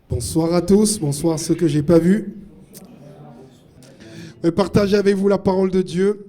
Bonsoir à tous, bonsoir à ceux que je n'ai pas vus. Je vais partager avec vous la parole de Dieu.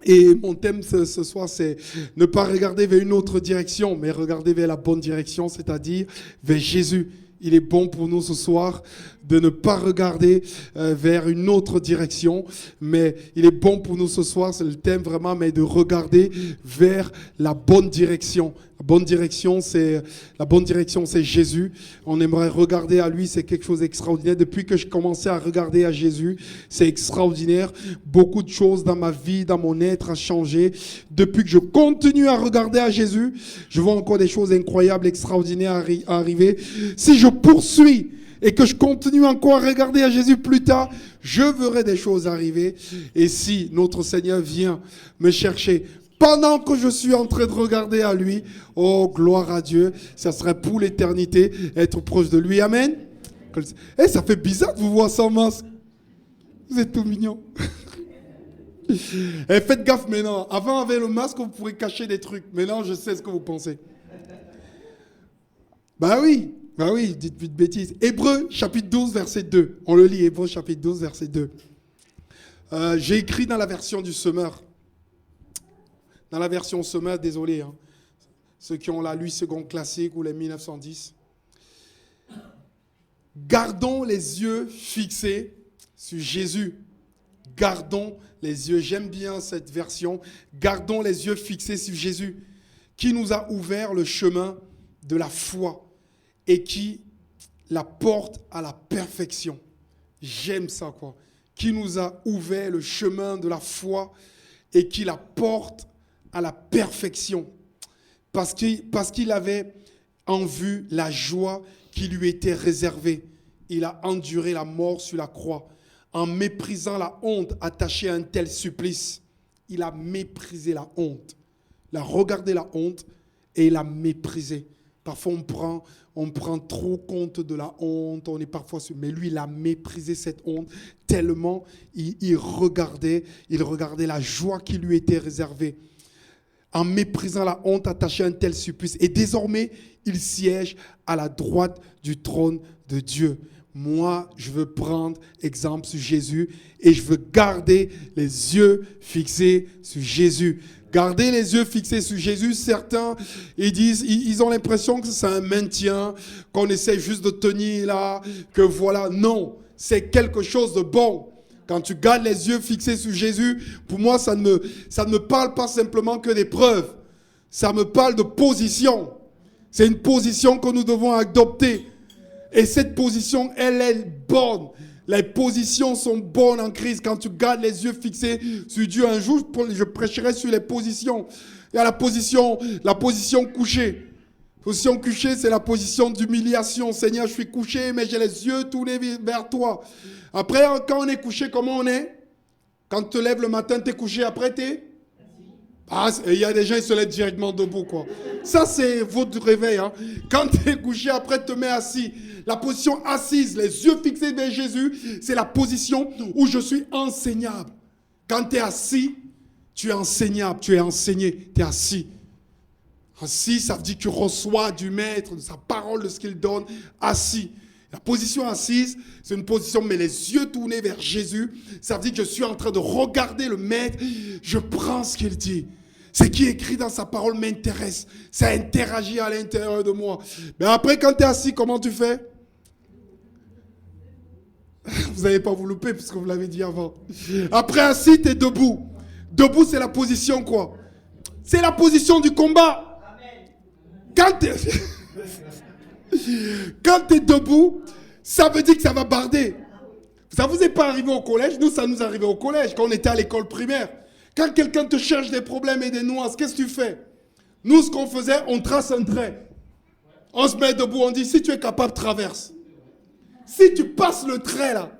Et mon thème ce soir, c'est ne pas regarder vers une autre direction, mais regarder vers la bonne direction, c'est-à-dire vers Jésus. Il est bon pour nous ce soir de ne pas regarder vers une autre direction, mais il est bon pour nous ce soir, c'est le thème vraiment, mais de regarder vers la bonne direction. La bonne direction, c'est Jésus. On aimerait regarder à lui, c'est quelque chose d'extraordinaire. Depuis que je commençais à regarder à Jésus, c'est extraordinaire. Beaucoup de choses dans ma vie, dans mon être a changé. Depuis que je continue à regarder à Jésus, je vois encore des choses incroyables, extraordinaires arriver. Si je poursuis et que je continue encore à regarder à Jésus plus tard, je verrai des choses arriver. Et si notre Seigneur vient me chercher pendant que je suis en train de regarder à lui, oh, gloire à Dieu, ça serait pour l'éternité être proche de lui. Amen. Eh, ça fait bizarre de vous voir sans masque. Vous êtes tout mignons. Eh, faites gaffe maintenant. Avant, avec le masque, on pourrait cacher des trucs. Maintenant, je sais ce que vous pensez. Bah oui, dites plus de bêtises. Hébreux, chapitre 12, verset 2. On le lit, Hébreux, chapitre 12, verset 2. J'ai écrit dans la version du Semeur. Dans la version Semeur, désolé, hein. Ceux qui ont la 8 secondes classique ou les 1910. Gardons les yeux fixés sur Jésus. Gardons les yeux, j'aime bien cette version. Gardons les yeux fixés sur Jésus, qui nous a ouvert le chemin de la foi et qui la porte à la perfection. J'aime ça, quoi. Qui nous a ouvert le chemin de la foi et qui la porte à la perfection. Parce qu'il avait en vue la joie qui lui était réservée. Il a enduré la mort sur la croix. En méprisant la honte attachée à un tel supplice, il a méprisé la honte. Il a regardé la honte et il a méprisé. Parfois, on prend trop compte de la honte, on est parfois... Mais lui, il a méprisé cette honte tellement il regardait la joie qui lui était réservée. En méprisant la honte attachée à un tel supplice. Et désormais, il siège à la droite du trône de Dieu. Moi, je veux prendre exemple sur Jésus et je veux garder les yeux fixés sur Jésus. Garder les yeux fixés sur Jésus, certains, ils ont l'impression que c'est un maintien, qu'on essaie juste de tenir là, que voilà. Non, c'est quelque chose de bon. Quand tu gardes les yeux fixés sur Jésus, pour moi, ça ne me parle pas simplement que d'épreuves. Ça me parle de position. C'est une position que nous devons adopter. Et cette position, elle est bonne. Les positions sont bonnes en Christ. Quand tu gardes les yeux fixés sur Dieu, un jour, je prêcherai sur les positions. Il y a la position couchée. Position couchée, c'est la position d'humiliation. Seigneur, je suis couché, mais j'ai les yeux tournés vers toi. Après, quand on est couché, comment on est? Quand tu te lèves le matin, tu es couché, après tu es? Ah, il y a des gens qui se lèvent directement debout, quoi. Ça, c'est votre réveil, hein. Quand tu es couché, après tu te mets assis. La position assise, les yeux fixés vers Jésus, c'est la position où je suis enseignable. Quand tu es assis, tu es enseignable, tu es enseigné, tu es assis. Assis, ça veut dire que tu reçois du maître, de sa parole, de ce qu'il donne, assis. La position assise, c'est une position, mais les yeux tournés vers Jésus, ça veut dire que je suis en train de regarder le maître, je prends ce qu'il dit. Ce qui est écrit dans sa parole m'intéresse, ça interagit à l'intérieur de moi. Mais après, quand tu es assis, comment tu fais? Vous n'allez pas vous louper puisque vous l'avez dit avant. Après assis, tu es debout. Debout, c'est la position quoi? C'est la position du combat. Quand tu es debout, ça veut dire que ça va barder. Ça ne vous est pas arrivé au collège? Nous, ça nous arrivait au collège quand on était à l'école primaire. Quand quelqu'un te cherche des problèmes et des nuances, qu'est-ce que tu fais? Nous, ce qu'on faisait, on trace un trait. On se met debout, on dit, si tu es capable, traverse. Si tu passes le trait là,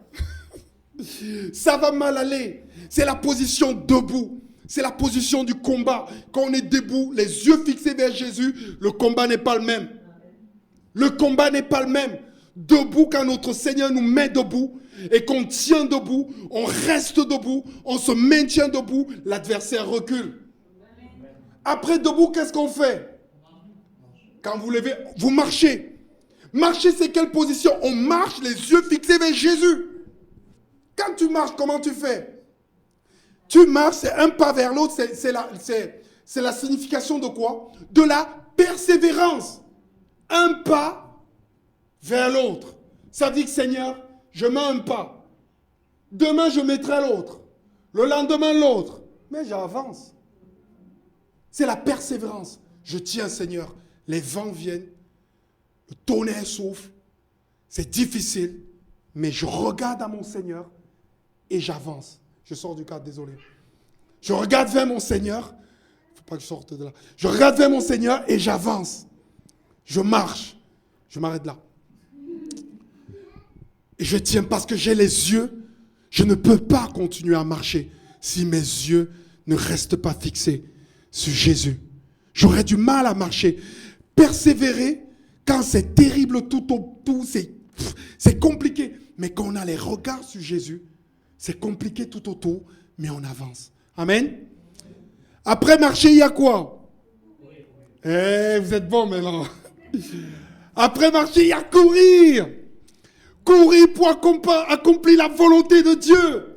ça va mal aller. C'est la position debout. C'est la position du combat. Quand on est debout, les yeux fixés vers Jésus, le combat n'est pas le même. Le combat n'est pas le même. Debout, quand notre Seigneur nous met debout et qu'on tient debout, on reste debout, on se maintient debout, l'adversaire recule. Après, debout, qu'est-ce qu'on fait? Quand vous levez, vous marchez. Marcher, c'est quelle position? On marche les yeux fixés vers Jésus. Quand tu marches, comment tu fais? Tu marches, c'est un pas vers l'autre. C'est la signification de quoi? De la persévérance. Un pas vers l'autre. Ça dit que Seigneur, je mets un pas. Demain, je mettrai l'autre. Le lendemain, l'autre. Mais j'avance. C'est la persévérance. Je tiens, Seigneur. Les vents viennent. Le tonnerre souffle. C'est difficile. Mais je regarde à mon Seigneur et j'avance. Je sors du cadre, désolé. Je regarde vers mon Seigneur. Il ne faut pas que je sorte de là. Je regarde vers mon Seigneur et j'avance. Je marche. Je m'arrête là. Et je tiens parce que j'ai les yeux. Je ne peux pas continuer à marcher si mes yeux ne restent pas fixés sur Jésus. J'aurais du mal à marcher. Persévérer, quand c'est terrible tout, c'est compliqué. Mais quand on a les regards sur Jésus, c'est compliqué tout autour, mais on avance. Amen. Après marcher, il y a quoi? Vous êtes bons maintenant. Après marcher, il y a courir. Courir pour accomplir la volonté de Dieu.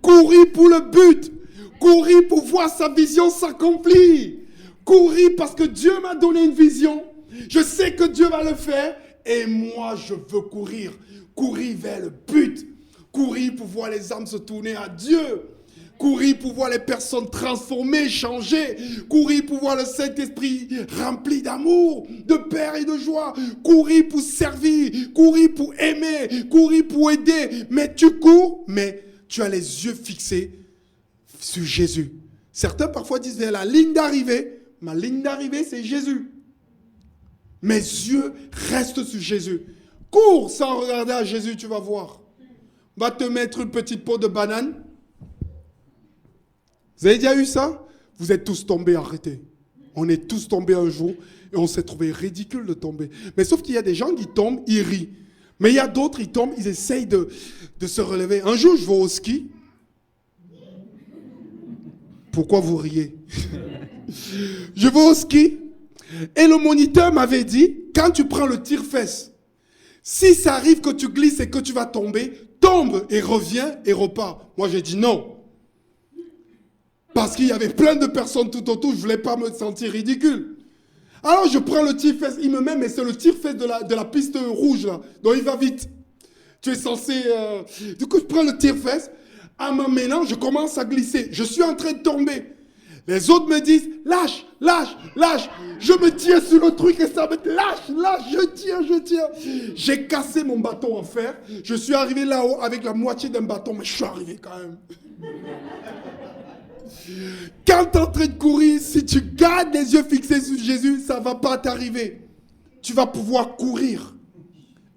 Courir pour le but. Courir pour voir sa vision s'accomplir. Courir parce que Dieu m'a donné une vision. Je sais que Dieu va le faire. Et moi, je veux courir. Courir vers le but. Courir pour voir les âmes se tourner à Dieu. Courir pour voir les personnes transformées, changées. Courir pour voir le Saint-Esprit rempli d'amour, de paix et de joie. Courir pour servir. Courir pour aimer. Courir pour aider. Mais tu cours, mais tu as les yeux fixés sur Jésus. Certains parfois disent vers la ligne d'arrivée. Ma ligne d'arrivée, c'est Jésus. Mes yeux restent sur Jésus. Cours sans regarder à Jésus, tu vas voir. Va te mettre une petite peau de banane. Vous avez déjà eu ça? Vous êtes tous tombés, arrêtez. On est tous tombés un jour et on s'est trouvé ridicule de tomber. Mais sauf qu'il y a des gens qui tombent, ils rient. Mais il y a d'autres, ils tombent, ils essayent de se relever. Un jour, je vais au ski. Pourquoi vous riez? Je vais au ski et le moniteur m'avait dit, quand tu prends le tire-fesse, si ça arrive que tu glisses et que tu vas tomber, tombe et reviens et repars. Moi, j'ai dit non. Parce qu'il y avait plein de personnes tout autour, je ne voulais pas me sentir ridicule. Alors je prends le tire-fesse, il me met, mais c'est le tire-fesse de la piste rouge, là. Donc il va vite. Tu es censé... Du coup, je prends le tire-fesse, en m'amenant, je commence à glisser. Je suis en train de tomber. Les autres me disent, lâche, lâche, lâche. Je me tiens sur le truc et ça me dit, lâche, lâche, je tiens. J'ai cassé mon bâton en fer. Je suis arrivé là-haut avec la moitié d'un bâton, mais je suis arrivé quand même. Quand tu es en train de courir, si tu gardes les yeux fixés sur Jésus, ça ne va pas t'arriver. Tu vas pouvoir courir,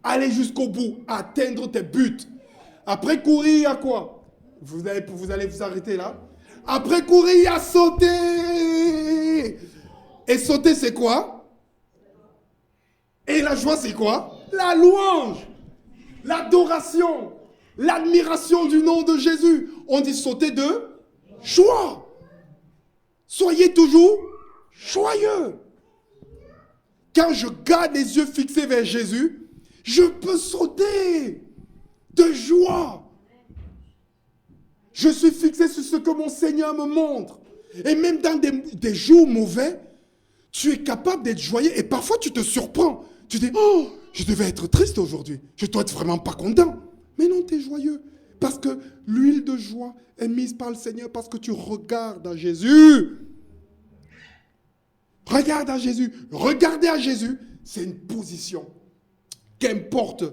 aller jusqu'au bout, atteindre tes buts. Après courir, il y a quoi? Vous allez vous arrêter là. Après courir, il y a sauter. Et sauter, c'est quoi? Et la joie, c'est quoi? La louange, l'adoration, l'admiration du nom de Jésus. On dit sauter de joie. Soyez toujours joyeux. Quand je garde les yeux fixés vers Jésus, je peux sauter de joie. Je suis fixé sur ce que mon Seigneur me montre. Et même dans des jours mauvais, tu es capable d'être joyeux. Et parfois, tu te surprends. Tu dis, oh, je devais être triste aujourd'hui. Je dois être vraiment pas content. Mais non, tu es joyeux. Parce que l'huile de joie est mise par le Seigneur parce que tu regardes à Jésus. Regarde à Jésus. Regarder à Jésus, c'est une position. Qu'importe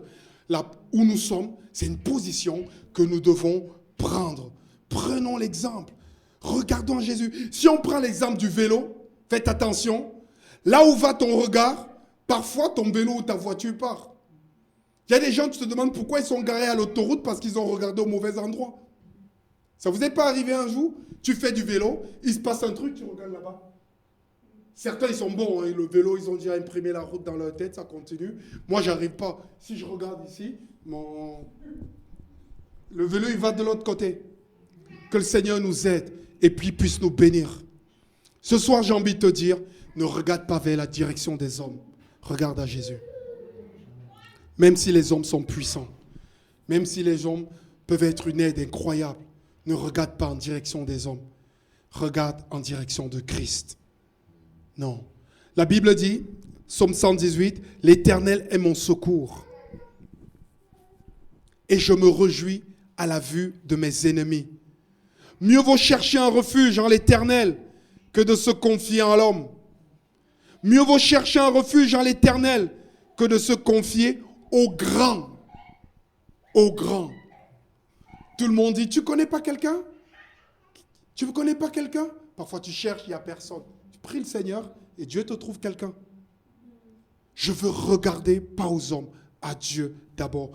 où nous sommes, c'est une position que nous devons prendre. Prenons l'exemple. Regardons à Jésus. Si on prend l'exemple du vélo, faites attention. Là où va ton regard, parfois ton vélo ou ta voiture part. Il y a des gens qui te demandent pourquoi ils sont garés à l'autoroute parce qu'ils ont regardé au mauvais endroit. Ça vous est pas arrivé un jour? Tu fais du vélo, il se passe un truc, tu regardes là-bas. Certains, ils sont bons, hein, le vélo, ils ont déjà imprimé la route dans leur tête, ça continue. Moi, j'arrive pas. Si je regarde ici, le vélo, il va de l'autre côté. Que le Seigneur nous aide et puis puisse nous bénir. Ce soir, j'ai envie de te dire, ne regarde pas vers la direction des hommes. Regarde à Jésus. Même si les hommes sont puissants, même si les hommes peuvent être une aide incroyable, ne regarde pas en direction des hommes. Regarde en direction de Christ. Non. La Bible dit, Psaume 118, « L'Éternel est mon secours. Et je me réjouis à la vue de mes ennemis. Mieux vaut chercher un refuge en l'Éternel que de se confier en l'homme. Mieux vaut chercher un refuge en l'Éternel que de se confier au grand. Au grand. » Tout le monde dit, tu ne connais pas quelqu'un? Tu ne connais pas quelqu'un? Parfois tu cherches, il n'y a personne. Tu pries le Seigneur et Dieu te trouve quelqu'un. Je veux regarder pas aux hommes, à Dieu d'abord.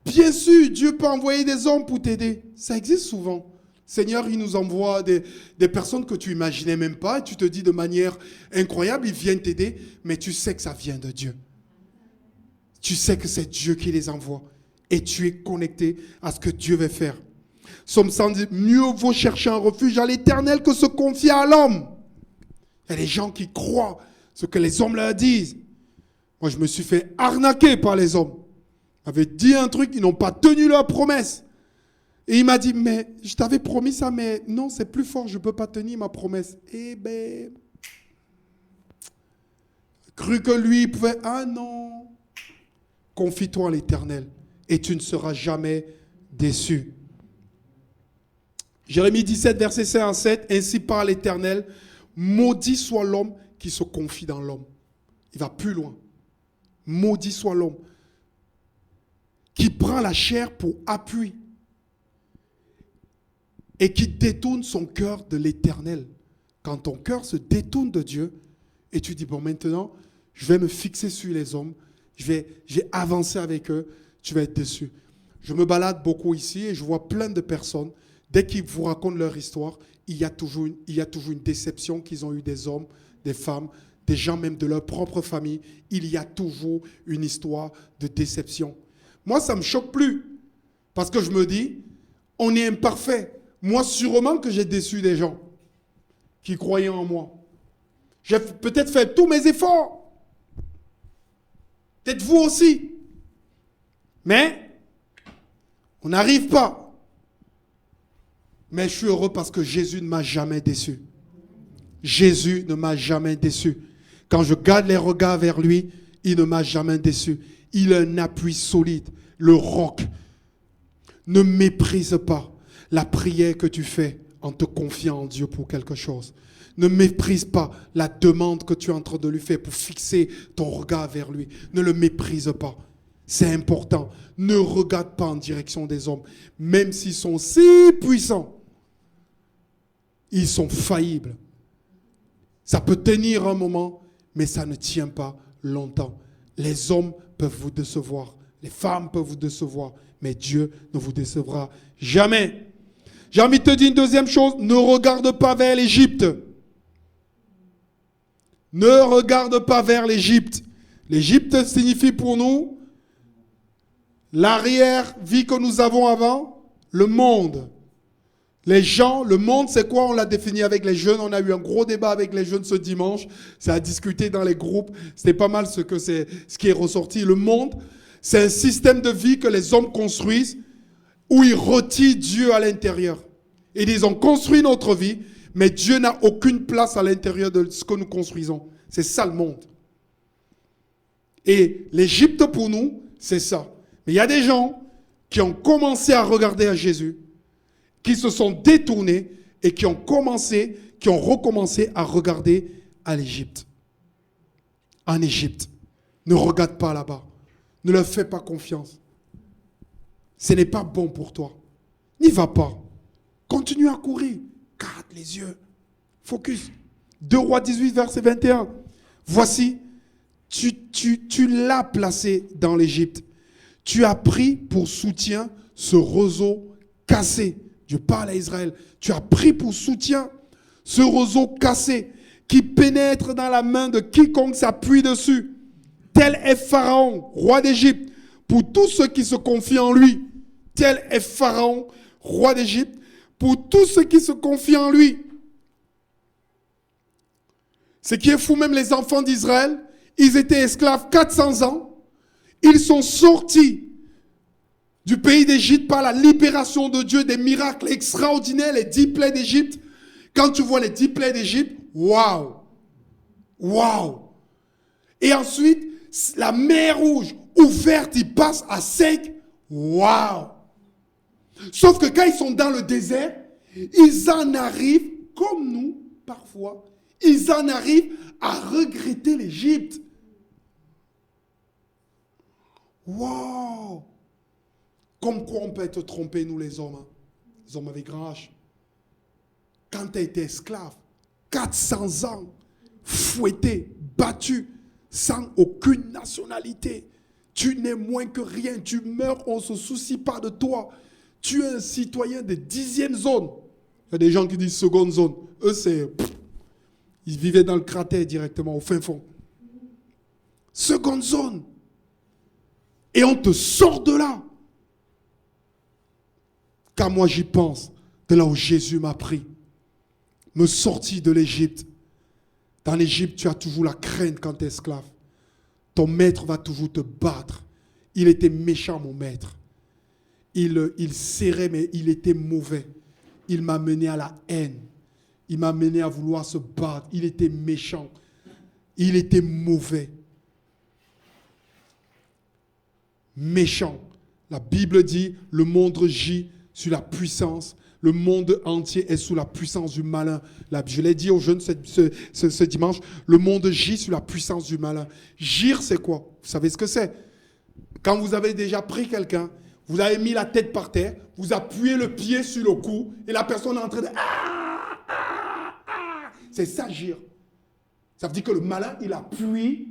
Bien sûr, Dieu peut envoyer des hommes pour t'aider. Ça existe souvent. Seigneur, il nous envoie des personnes que tu imaginais même pas et tu te dis de manière incroyable, ils viennent t'aider, mais tu sais que ça vient de Dieu. Tu sais que c'est Dieu qui les envoie et tu es connecté à ce que Dieu veut faire. Psaume 110, mieux vaut chercher un refuge à l'Éternel que se confier à l'homme. Il y a des gens qui croient ce que les hommes leur disent. Moi, je me suis fait arnaquer par les hommes. Ils m'avaient dit un truc, ils n'ont pas tenu leur promesse. Et il m'a dit, mais je t'avais promis ça, mais non, c'est plus fort, je ne peux pas tenir ma promesse. Eh ben, cru que lui, il pouvait, ah non. Confie-toi en l'Éternel et tu ne seras jamais déçu. Jérémie 17, verset 5 à 7, ainsi parle l'Éternel, maudit soit l'homme qui se confie dans l'homme. Il va plus loin. Maudit soit l'homme qui prend la chair pour appui et qui détourne son cœur de l'Éternel. Quand ton cœur se détourne de Dieu et tu dis, bon maintenant, je vais me fixer sur les hommes, je vais avancer avec eux, tu vas être déçu. Je me balade beaucoup ici et je vois plein de personnes, dès qu'ils vous racontent leur histoire, il y a toujours une déception qu'ils ont eu des hommes, des femmes, des gens même de leur propre famille. Il y a toujours une histoire de déception. Moi, ça ne me choque plus parce que je me dis, on est imparfait. Moi, sûrement que j'ai déçu des gens qui croyaient en moi. J'ai peut-être fait tous mes efforts. Peut-être vous aussi. Mais on n'arrive pas. Mais je suis heureux parce que Jésus ne m'a jamais déçu. Jésus ne m'a jamais déçu. Quand je garde les regards vers lui, il ne m'a jamais déçu. Il a un appui solide, le roc. Ne méprise pas la prière que tu fais en te confiant en Dieu pour quelque chose. Ne méprise pas la demande que tu es en train de lui faire pour fixer ton regard vers lui. Ne le méprise pas. C'est important. Ne regarde pas en direction des hommes. Même s'ils sont si puissants, ils sont faillibles. Ça peut tenir un moment, mais ça ne tient pas longtemps. Les hommes peuvent vous décevoir. Les femmes peuvent vous décevoir. Mais Dieu ne vous décevra jamais. J'ai envie de te dire une deuxième chose. Ne regarde pas vers l'Égypte. Ne regarde pas vers l'Égypte. L'Égypte signifie pour nous l'arrière-vie que nous avons avant, le monde. Les gens, le monde, c'est quoi? On l'a défini avec les jeunes. On a eu un gros débat avec les jeunes ce dimanche. Ça a discuté dans les groupes. C'était pas mal ce qui est ressorti. Le monde, c'est un système de vie que les hommes construisent où ils retirent Dieu à l'intérieur. Et ils ont construit notre vie, mais Dieu n'a aucune place à l'intérieur de ce que nous construisons. C'est ça le monde. Et l'Égypte pour nous, c'est ça. Mais il y a des gens qui ont commencé à regarder à Jésus, qui se sont détournés et qui ont recommencé à regarder à l'Égypte. En Égypte. Ne regarde pas là-bas. Ne leur fais pas confiance. Ce n'est pas bon pour toi. N'y va pas. Continue à courir. Garde les yeux. Focus. 2 Rois 18, verset 21. Voici, tu l'as placé dans l'Égypte. Tu as pris pour soutien ce roseau cassé. Dieu parle à Israël. Tu as pris pour soutien ce roseau cassé qui pénètre dans la main de quiconque s'appuie dessus. Tel est Pharaon, roi d'Égypte, pour tous ceux qui se confient en lui. Tel est Pharaon, roi d'Égypte, pour tous ceux qui se confient en lui. Ce qui est fou, même les enfants d'Israël, ils étaient esclaves 400 ans. Ils sont sortis du pays d'Égypte par la libération de Dieu, des miracles extraordinaires, les 10 plaies d'Égypte. Quand tu vois les 10 plaies d'Égypte, waouh! Waouh! Et ensuite, la mer Rouge ouverte, ils passent à sec. Waouh! Sauf que quand ils sont dans le désert, ils en arrivent, comme nous, parfois, ils en arrivent à regretter l'Égypte. Waouh! Comme quoi on peut être trompé, nous les hommes. Hein. Les hommes avec grand H. Quand tu as été esclave, 400 ans, fouetté, battu, sans aucune nationalité. Tu n'es moins que rien. Tu meurs, on ne se soucie pas de toi. Tu es un citoyen de 10e zone. Il y a des gens qui disent seconde zone. Eux, c'est... Ils vivaient dans le cratère directement, au fin fond. Seconde zone. Et on te sort de là. Quand moi j'y pense, de là où Jésus m'a pris, me sortit de l'Égypte. Dans l'Égypte, tu as toujours la crainte quand tu es esclave. Ton maître va toujours te battre. Il était méchant, mon maître. Il serrait, mais il était mauvais. Il m'a mené à la haine. Il m'a mené à vouloir se battre. Il était méchant. Il était mauvais. Méchant. La Bible dit, le monde gît sur la puissance. Le monde entier est sous la puissance du malin. Je l'ai dit aux jeunes ce dimanche, le monde gît sur la puissance du malin. Gire, c'est quoi? Vous savez ce que c'est? Quand vous avez déjà pris quelqu'un, vous avez mis la tête par terre, vous appuyez le pied sur le cou et la personne est en train de... C'est ça, gire. Ça veut dire que le malin, il appuie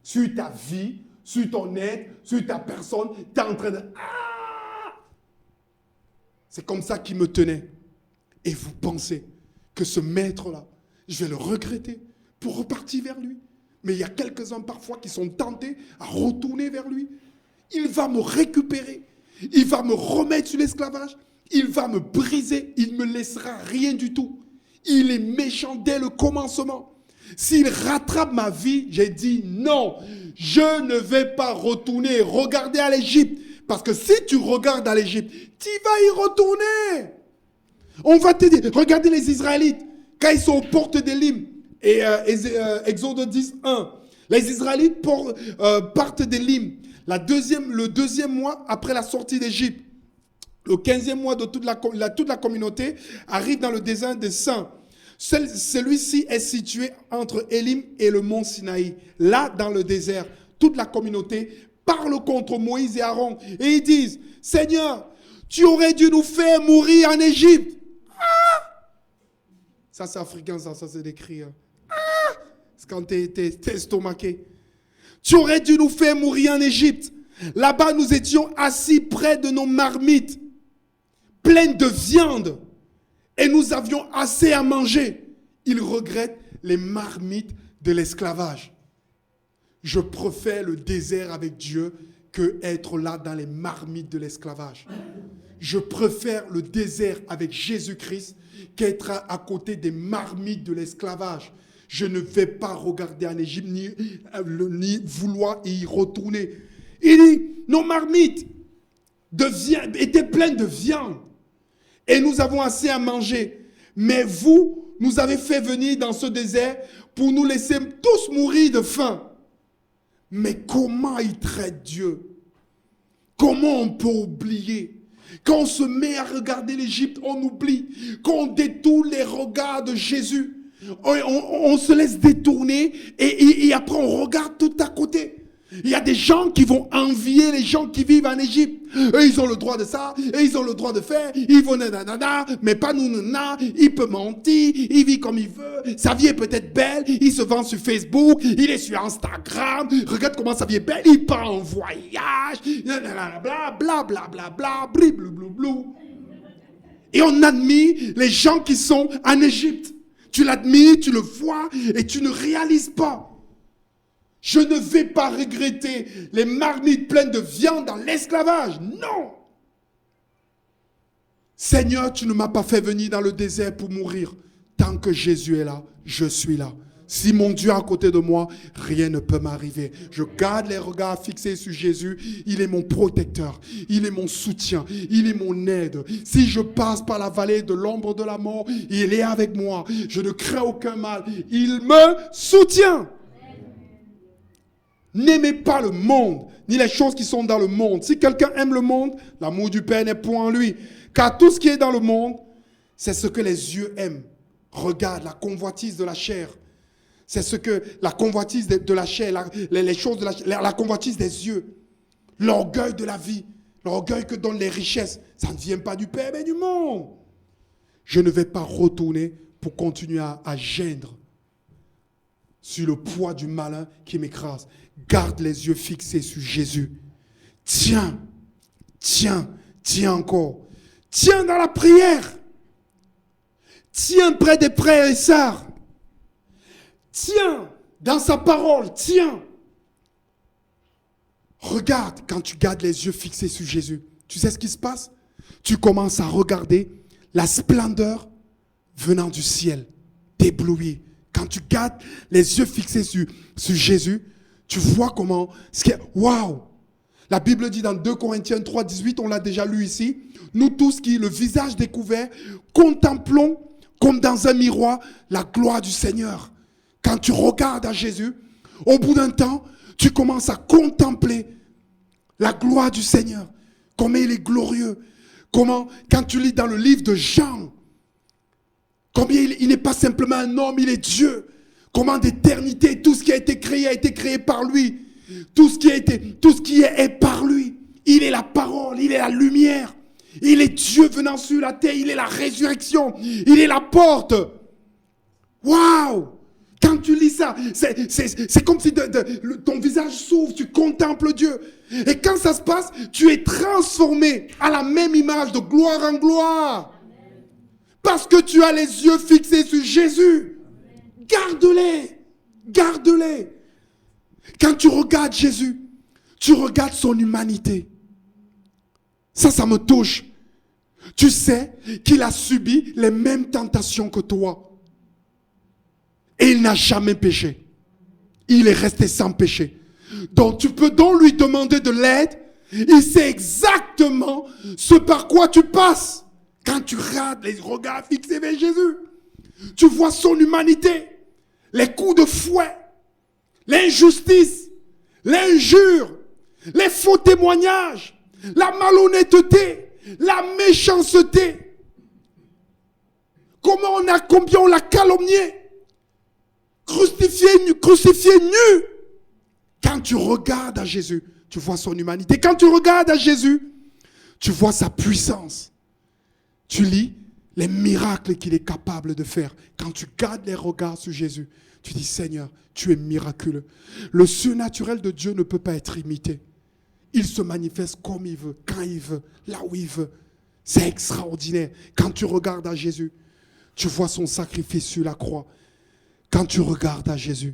sur ta vie, sur ton être, sur ta personne. Tu es en train de... C'est comme ça qu'il me tenait. Et vous pensez que ce maître-là, je vais le regretter pour repartir vers lui. Mais il y a quelques-uns parfois qui sont tentés à retourner vers lui. Il va me récupérer. Il va me remettre sur l'esclavage. Il va me briser. Il ne me laissera rien du tout. Il est méchant dès le commencement. S'il rattrape ma vie, j'ai dit non. Je ne vais pas retourner. Regardez à l'Égypte. Parce que si tu regardes à l'Égypte, tu vas y retourner. On va te dire, regardez les Israélites, quand ils sont aux portes d'Élim, et Exode 10, 1, les Israélites partent d'Élim, le deuxième mois après la sortie d'Égypte. Le 15e mois de toute la communauté arrive dans le désert des Saints. Celui-ci est situé entre Élim et le mont Sinaï. Là, dans le désert, toute la communauté parle contre Moïse et Aaron. Et ils disent, Seigneur, tu aurais dû nous faire mourir en Égypte. Ça, c'est africain, ça c'est des cris. C'est quand t'es estomaqué. Tu aurais dû nous faire mourir en Égypte. Là-bas, nous étions assis près de nos marmites, pleines de viande, et nous avions assez à manger. Ils regrettent les marmites de l'esclavage. Je préfère le désert avec Dieu que être là dans les marmites de l'esclavage. Je préfère le désert avec Jésus-Christ qu'être à côté des marmites de l'esclavage. Je ne vais pas regarder en Égypte ni vouloir y retourner. Il dit, nos marmites étaient pleines de viande et nous avons assez à manger. Mais vous, nous avez fait venir dans ce désert pour nous laisser tous mourir de faim. Mais comment il traite Dieu? Comment on peut oublier? Quand on se met à regarder l'Égypte, on oublie. Quand on détourne les regards de Jésus, on se laisse détourner et après on regarde tout à côté. Il y a des gens qui vont envier les gens qui vivent en Égypte. Eux, ils ont le droit de ça, et ils ont le droit de faire, ils vont nanana, mais pas nous, nanana. Il peut mentir, il vit comme il veut, sa vie est peut-être belle, il se vend sur Facebook, il est sur Instagram, regarde comment sa vie est belle, il part en voyage, bla bla bla bla bla, blibloublou. Et on admire les gens qui sont en Égypte. Tu l'admires, tu le vois, et tu ne réalises pas. Je ne vais pas regretter les marmites pleines de viande dans l'esclavage. Non. Seigneur, tu ne m'as pas fait venir dans le désert pour mourir. Tant que Jésus est là, je suis là. Si mon Dieu est à côté de moi, rien ne peut m'arriver. Je garde les regards fixés sur Jésus. Il est mon protecteur. Il est mon soutien. Il est mon aide. Si je passe par la vallée de l'ombre de la mort, il est avec moi. Je ne crains aucun mal. Il me soutient. N'aimez pas le monde, ni les choses qui sont dans le monde. Si quelqu'un aime le monde, l'amour du Père n'est point en lui. Car tout ce qui est dans le monde, c'est ce que les yeux aiment. Regarde la convoitise de la chair. C'est ce que la convoitise de la chair, les choses de la convoitise des yeux. L'orgueil de la vie, l'orgueil que donnent les richesses. Ça ne vient pas du Père, mais du monde. Je ne vais pas retourner pour continuer à geindre sur le poids du malin qui m'écrase. Garde les yeux fixés sur Jésus. Tiens, tiens, tiens encore. Tiens dans la prière. Tiens près des frères et sœurs. Tiens dans sa parole. Tiens. Regarde quand tu gardes les yeux fixés sur Jésus. Tu sais ce qui se passe? Tu commences à regarder la splendeur venant du ciel, t'éblouir. Quand tu gardes les yeux fixés sur Jésus, tu vois comment... Waouh! La Bible dit dans 2 Corinthiens 3, 18, on l'a déjà lu ici, nous tous qui, le visage découvert, contemplons comme dans un miroir la gloire du Seigneur. Quand tu regardes à Jésus, au bout d'un temps, tu commences à contempler la gloire du Seigneur. Comment il est glorieux. Comment, quand tu lis dans le livre de Jean, combien il n'est pas simplement un homme, il est Dieu. Comment d'éternité, tout ce qui a été créé par lui. Tout ce qui est par lui. Il est la parole, il est la lumière. Il est Dieu venant sur la terre, il est la résurrection. Il est la porte. Waouh! Quand tu lis ça, c'est comme si ton visage s'ouvre, tu contemples Dieu. Et quand ça se passe, tu es transformé à la même image de gloire en gloire. Parce que tu as les yeux fixés sur Jésus. Garde-les. Garde-les. Quand tu regardes Jésus, tu regardes son humanité. Ça me touche. Tu sais qu'il a subi les mêmes tentations que toi. Et il n'a jamais péché. Il est resté sans péché. Donc tu peux donc lui demander de l'aide. Il sait exactement ce par quoi tu passes. Quand tu regardes les regards fixés vers Jésus, tu vois son humanité, les coups de fouet, l'injustice, l'injure, les faux témoignages, la malhonnêteté, la méchanceté. Combien on l'a calomnié, crucifié nu. Quand tu regardes à Jésus, tu vois son humanité. Quand tu regardes à Jésus, tu vois sa puissance. Tu lis les miracles qu'il est capable de faire. Quand tu gardes les regards sur Jésus, tu dis, Seigneur, tu es miraculeux. Le surnaturel de Dieu ne peut pas être imité. Il se manifeste comme il veut, quand il veut, là où il veut. C'est extraordinaire. Quand tu regardes à Jésus, tu vois son sacrifice sur la croix. Quand tu regardes à Jésus,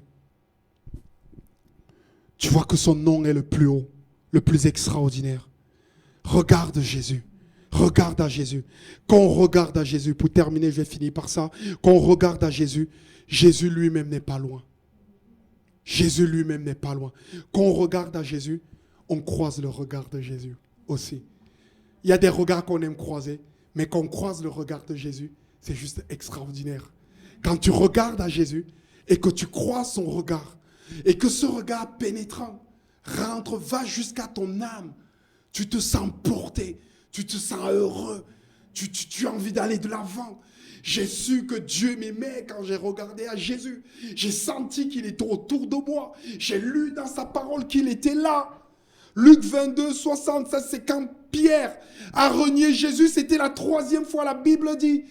tu vois que son nom est le plus haut, le plus extraordinaire. Regarde Jésus. Regarde à Jésus. Quand on regarde à Jésus, pour terminer, je vais finir par ça. Quand on regarde à Jésus, Jésus lui-même n'est pas loin. Jésus lui-même n'est pas loin. Quand on regarde à Jésus, on croise le regard de Jésus aussi. Il y a des regards qu'on aime croiser, mais quand on croise le regard de Jésus, c'est juste extraordinaire. Quand tu regardes à Jésus et que tu croises son regard, et que ce regard pénétrant va jusqu'à ton âme, tu te sens porté. Tu te sens heureux. Tu as envie d'aller de l'avant. J'ai su que Dieu m'aimait quand j'ai regardé à Jésus. J'ai senti qu'il était autour de moi. J'ai lu dans sa parole qu'il était là. Luc 22, 60, ça c'est quand Pierre a renié Jésus. C'était la 3e fois, la Bible dit.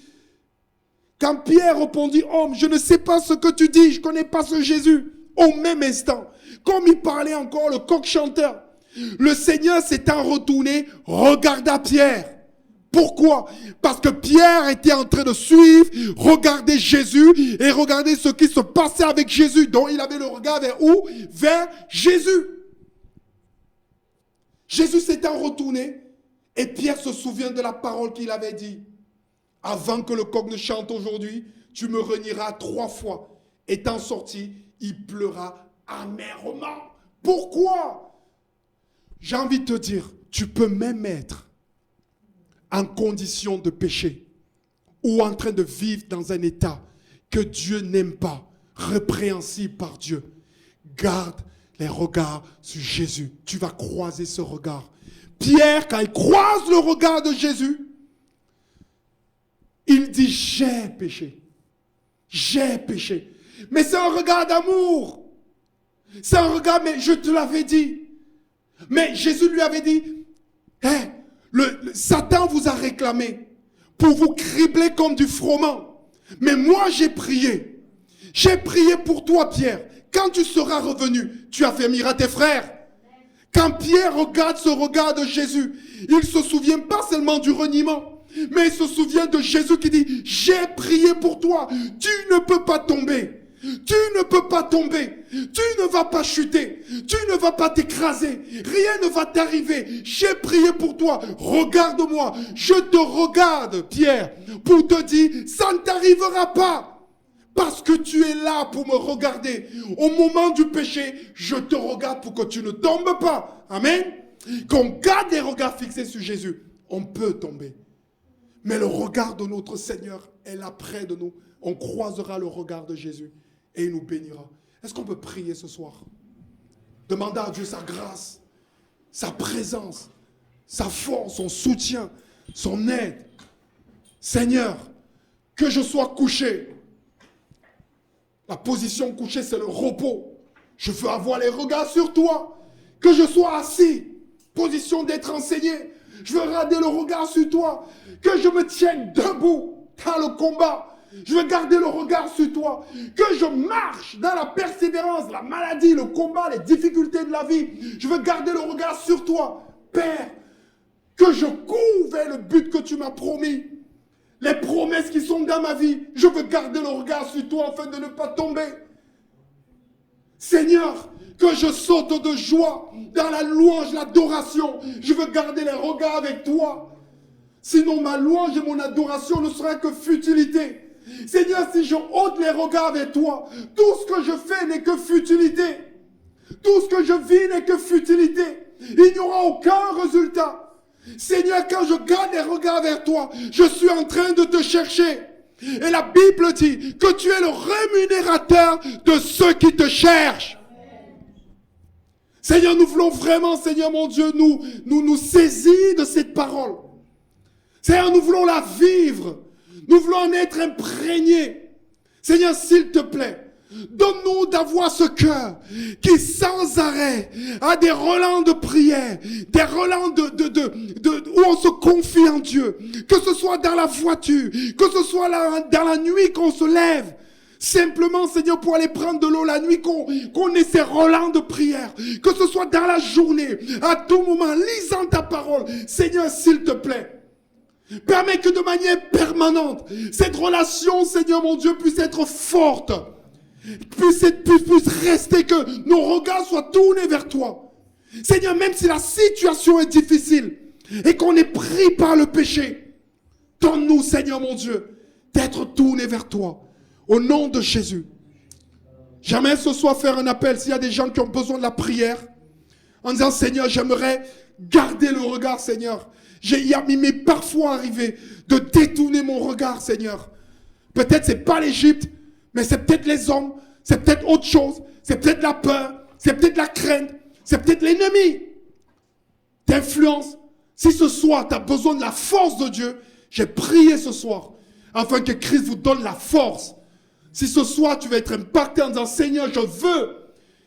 Quand Pierre répondit, homme, je ne sais pas ce que tu dis, je ne connais pas ce Jésus. Au même instant, comme il parlait encore, le coq chanteur, le Seigneur s'étant retourné, regarda Pierre. Pourquoi? Parce que Pierre était en train de suivre, regarder Jésus et regarder ce qui se passait avec Jésus. Donc il avait le regard vers où? Vers Jésus. Jésus s'étant retourné et Pierre se souvient de la parole qu'il avait dit. Avant que le coq ne chante aujourd'hui, tu me renieras 3 fois. étant sorti, il pleura amèrement. Pourquoi? J'ai envie de te dire, tu peux même être en condition de péché ou en train de vivre dans un état que Dieu n'aime pas, répréhensible par Dieu. Garde les regards sur Jésus. Tu vas croiser ce regard. Pierre, quand il croise le regard de Jésus, il dit, j'ai péché. J'ai péché. Mais c'est un regard d'amour. C'est un regard, mais je te l'avais dit. Mais Jésus lui avait dit, hey, Satan vous a réclamé pour vous cribler comme du froment. Mais moi, j'ai prié. J'ai prié pour toi, Pierre. Quand tu seras revenu, tu affermiras tes frères. Quand Pierre regarde ce regard de Jésus, il ne se souvient pas seulement du reniement, mais il se souvient de Jésus qui dit, j'ai prié pour toi, tu ne peux pas tomber, tu ne peux pas tomber, tu ne vas pas chuter, tu ne vas pas t'écraser, rien ne va t'arriver, j'ai prié pour toi, regarde-moi, je te regarde, Pierre, pour te dire, ça ne t'arrivera pas. Parce que tu es là pour me regarder. Au moment du péché, je te regarde pour que tu ne tombes pas. Amen. Qu'on garde les regards fixés sur Jésus, on peut tomber. Mais le regard de notre Seigneur est là près de nous. On croisera le regard de Jésus et il nous bénira. Est-ce qu'on peut prier ce soir? Demander à Dieu sa grâce, sa présence, sa force, son soutien, son aide. Seigneur, que je sois couché. La position couchée, c'est le repos. Je veux avoir les regards sur toi. Que je sois assis, position d'être enseigné. Je veux garder le regard sur toi. Que je me tienne debout dans le combat. Je veux garder le regard sur toi. Que je marche dans la persévérance, la maladie, le combat, les difficultés de la vie. Je veux garder le regard sur toi. Père, que je cours vers le but que tu m'as promis. Les promesses qui sont dans ma vie, je veux garder le regard sur toi afin de ne pas tomber. Seigneur, que je saute de joie dans la louange, l'adoration. Je veux garder les regards avec toi. Sinon, ma louange et mon adoration ne seraient que futilité. Seigneur, si je ôte les regards avec toi, tout ce que je fais n'est que futilité. Tout ce que je vis n'est que futilité. Il n'y aura aucun résultat. Seigneur, quand je garde les regards vers toi, je suis en train de te chercher. Et la Bible dit que tu es le rémunérateur de ceux qui te cherchent. Seigneur, nous voulons vraiment, Seigneur mon Dieu, nous saisir de cette parole. Seigneur, nous voulons la vivre. Nous voulons en être imprégnés. Seigneur, s'il te plaît, donne-nous d'avoir ce cœur qui sans arrêt a des relents de prière, des relents où on se confie en Dieu, que ce soit dans la voiture, que ce soit dans la nuit qu'on se lève, simplement Seigneur pour aller prendre de l'eau la nuit, qu'on ait ces relents de prière, que ce soit dans la journée, à tout moment, lisant ta parole. Seigneur, s'il te plaît, permets que de manière permanente, cette relation, Seigneur mon Dieu, puisse être forte. Puisse rester, que nos regards soient tournés vers toi. Seigneur, même si la situation est difficile et qu'on est pris par le péché, donne-nous, Seigneur mon Dieu, d'être tournés vers toi. Au nom de Jésus. J'aimerais ce soir faire un appel s'il y a des gens qui ont besoin de la prière en disant, Seigneur, j'aimerais garder le regard, Seigneur. Il m'est parfois arrivé de détourner mon regard, Seigneur. Peut-être c'est pas l'Égypte, mais c'est peut-être les hommes, c'est peut-être autre chose, c'est peut-être la peur, c'est peut-être la crainte, c'est peut-être l'ennemi d'influence. Si ce soir, tu as besoin de la force de Dieu, j'ai prié ce soir, afin que Christ vous donne la force. Si ce soir, tu vas être impacté en disant, Seigneur, je veux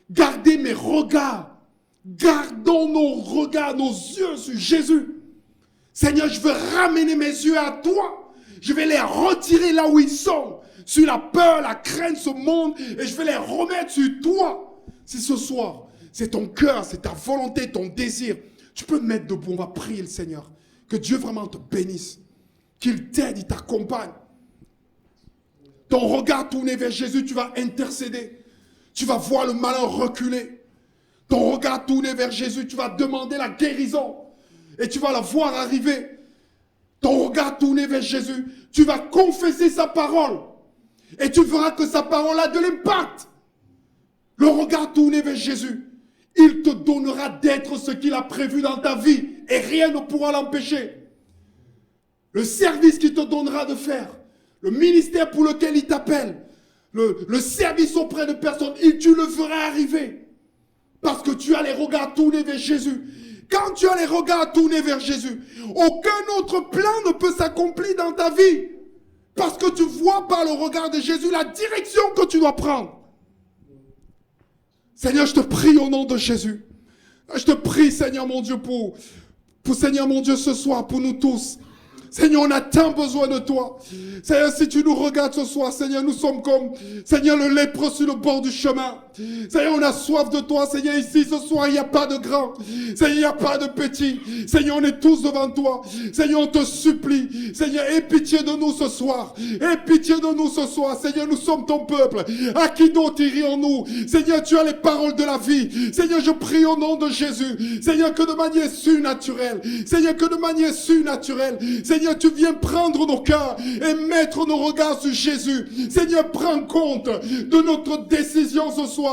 garder mes regards. Gardons nos regards, nos yeux sur Jésus. Seigneur, je veux ramener mes yeux à toi. Je vais les retirer là où ils sont. Sur la peur, la crainte, ce monde, et je vais les remettre sur toi. Si ce soir, c'est ton cœur, c'est ta volonté, ton désir, tu peux te mettre debout, on va prier le Seigneur. Que Dieu vraiment te bénisse, qu'il t'aide, il t'accompagne. Ton regard tourné vers Jésus, tu vas intercéder. Tu vas voir le malin reculer. Ton regard tourné vers Jésus, tu vas demander la guérison. Et tu vas la voir arriver. Ton regard tourné vers Jésus, tu vas confesser sa parole. Et tu verras que sa parole a de l'impact. Le regard tourné vers Jésus, il te donnera d'être ce qu'il a prévu dans ta vie et rien ne pourra l'empêcher. Le service qu'il te donnera de faire, le ministère pour lequel il t'appelle, le service auprès de personnes, tu le feras arriver. Parce que tu as les regards tournés vers Jésus. Quand tu as les regards tournés vers Jésus, aucun autre plan ne peut s'accomplir dans ta vie. Parce que tu vois par le regard de Jésus la direction que tu dois prendre. Seigneur, je te prie au nom de Jésus. Je te prie, Seigneur mon Dieu, pour Seigneur mon Dieu, ce soir, pour nous tous. Seigneur, on a tant besoin de toi. Seigneur, si tu nous regardes ce soir, Seigneur, nous sommes comme, Seigneur, le lépreux sur le bord du chemin. Seigneur, on a soif de toi. Seigneur, ici, ce soir, il n'y a pas de grand. Seigneur, il n'y a pas de petit. Seigneur, on est tous devant toi. Seigneur, on te supplie. Seigneur, aie pitié de nous ce soir. Aie pitié de nous ce soir. Seigneur, nous sommes ton peuple. À qui d'autre irions-nous? Seigneur, tu as les paroles de la vie. Seigneur, je prie au nom de Jésus. Seigneur, que de manière surnaturelle. Seigneur, que de manière surnaturelle. Seigneur, tu viens prendre nos cœurs et mettre nos regards sur Jésus. Seigneur, prends compte de notre décision ce soir.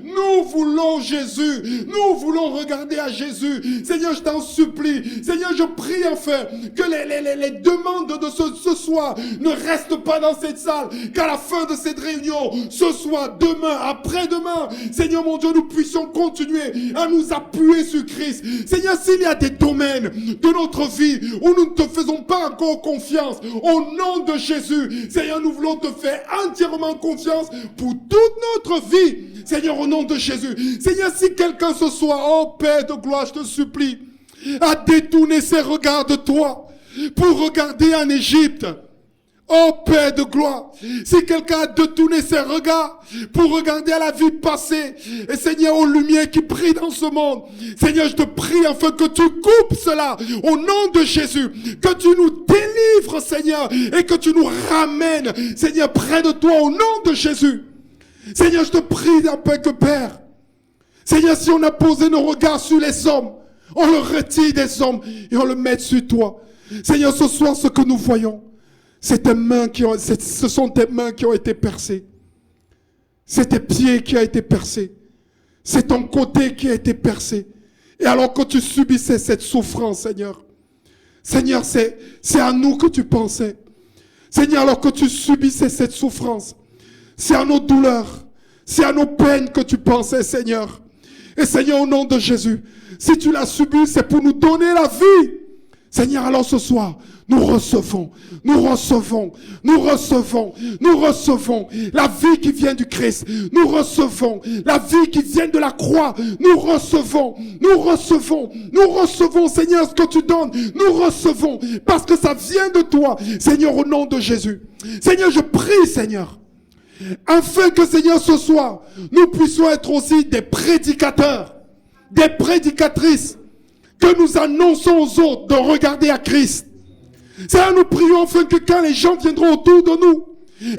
Nous voulons Jésus. Nous voulons regarder à Jésus. Seigneur, je t'en supplie. Seigneur, je prie enfin que les demandes de ce soir ne restent pas dans cette salle. Qu'à la fin de cette réunion, ce soir, demain, après-demain, Seigneur mon Dieu, nous puissions continuer à nous appuyer sur Christ. Seigneur, s'il y a des domaines de notre vie où nous ne te faisons pas encore confiance, au nom de Jésus, Seigneur, nous voulons te faire entièrement confiance pour toute notre vie, Seigneur, au nom de Jésus. Seigneur, si quelqu'un ce soir, oh Père de gloire, je te supplie, a détourné ses regards de toi pour regarder en Égypte, oh Père de gloire, si quelqu'un a détourné ses regards pour regarder à la vie passée, et Seigneur, aux lumières qui brillent dans ce monde, Seigneur, je te prie afin que tu coupes cela au nom de Jésus, que tu nous délivres, Seigneur, et que tu nous ramènes, Seigneur, près de toi au nom de Jésus. Seigneur, je te prie afin que Père, Seigneur, si on a posé nos regards sur les hommes, on le retire des hommes et on le met sur toi. Seigneur, ce soir, ce que nous voyons, ce sont tes mains qui ont été percées. C'est tes pieds qui ont été percés. C'est ton côté qui a été percé. Et alors que tu subissais cette souffrance, Seigneur, Seigneur, c'est à nous que tu pensais. Seigneur, alors que tu subissais cette souffrance, c'est à nos douleurs, c'est à nos peines que tu pensais, Seigneur. Et Seigneur, au nom de Jésus, si tu l'as subi, c'est pour nous donner la vie. Seigneur, alors ce soir, nous recevons la vie qui vient du Christ. Nous recevons la vie qui vient de la croix. Nous recevons, Seigneur, ce que tu donnes. Nous recevons, parce que ça vient de toi, Seigneur, au nom de Jésus. Seigneur, je prie, Seigneur, afin que, Seigneur, ce soir, nous puissions être aussi des prédicateurs, des prédicatrices, que nous annonçons aux autres de regarder à Christ. Seigneur, nous prions afin que quand les gens viendront autour de nous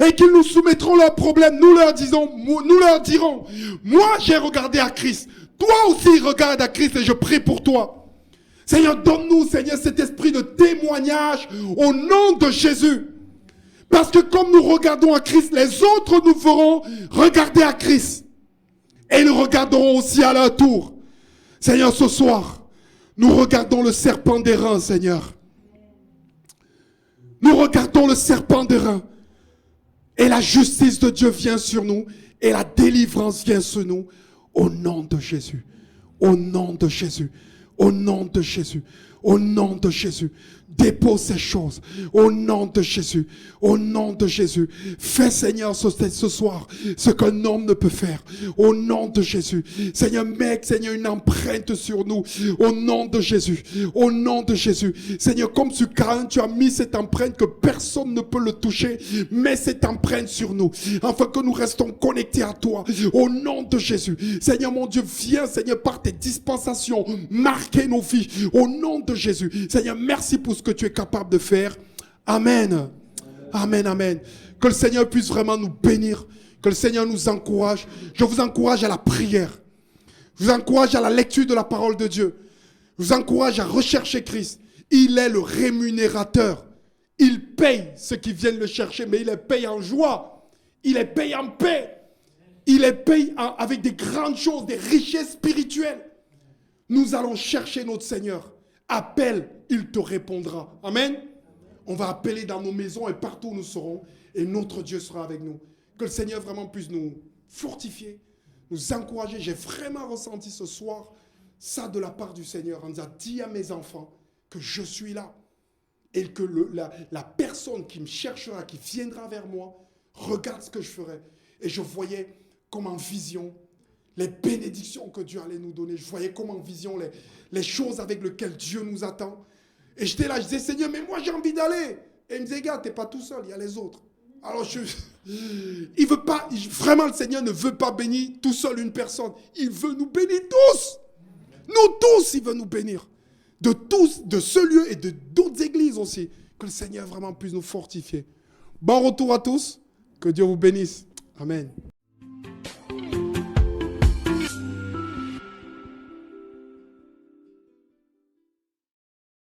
et qu'ils nous soumettront leurs problèmes, nous leur dirons, moi j'ai regardé à Christ. Toi aussi regarde à Christ et je prie pour toi. Seigneur, donne-nous, Seigneur, cet esprit de témoignage au nom de Jésus. Parce que comme nous regardons à Christ, les autres nous feront regarder à Christ. Et ils regarderont aussi à leur tour. Seigneur, ce soir, nous regardons le serpent d'airain, Seigneur. Nous regardons le serpent d'airain. Et la justice de Dieu vient sur nous. Et la délivrance vient sur nous. Au nom de Jésus. Au nom de Jésus. Au nom de Jésus. Au nom de Jésus. Dépose ces choses. Au nom de Jésus. Au nom de Jésus. Fais, Seigneur, ce soir, ce qu'un homme ne peut faire. Au nom de Jésus. Seigneur, mets, Seigneur, une empreinte sur nous. Au nom de Jésus. Au nom de Jésus. Seigneur, comme sur Caïn, tu as mis cette empreinte que personne ne peut le toucher. Mets cette empreinte sur nous. Afin que nous restons connectés à toi. Au nom de Jésus. Seigneur, mon Dieu, viens, Seigneur, par tes dispensations, marquer nos vies. Au nom de Jésus. Seigneur, merci pour ce que tu es capable de faire. Amen. Amen, amen. Que le Seigneur puisse vraiment nous bénir. Que le Seigneur nous encourage. Je vous encourage à la prière. Je vous encourage à la lecture de la parole de Dieu. Je vous encourage à rechercher Christ. Il est le rémunérateur. Il paye ceux qui viennent le chercher, mais il les paye en joie. Il les paye en paix. Il les paye avec des grandes choses, des richesses spirituelles. Nous allons chercher notre Seigneur. Appelle, il te répondra. Amen. On va appeler dans nos maisons et partout où nous serons. Et notre Dieu sera avec nous. Que le Seigneur vraiment puisse nous fortifier, nous encourager. J'ai vraiment ressenti ce soir ça de la part du Seigneur. On nous a dit à mes enfants que je suis là. Et que la personne qui me cherchera, qui viendra vers moi, regarde ce que je ferai. Et je voyais comme en vision les bénédictions que Dieu allait nous donner. Je voyais comme en vision les choses avec lesquelles Dieu nous attend. Et j'étais là, je disais, Seigneur, mais moi j'ai envie d'aller. Et il me disait, gars, t'es pas tout seul, il y a les autres. Alors il veut pas, vraiment le Seigneur ne veut pas bénir tout seul une personne. Il veut nous bénir tous. Nous tous, il veut nous bénir. De tous, de ce lieu et de d'autres églises aussi. Que le Seigneur vraiment puisse nous fortifier. Bon retour à tous. Que Dieu vous bénisse. Amen.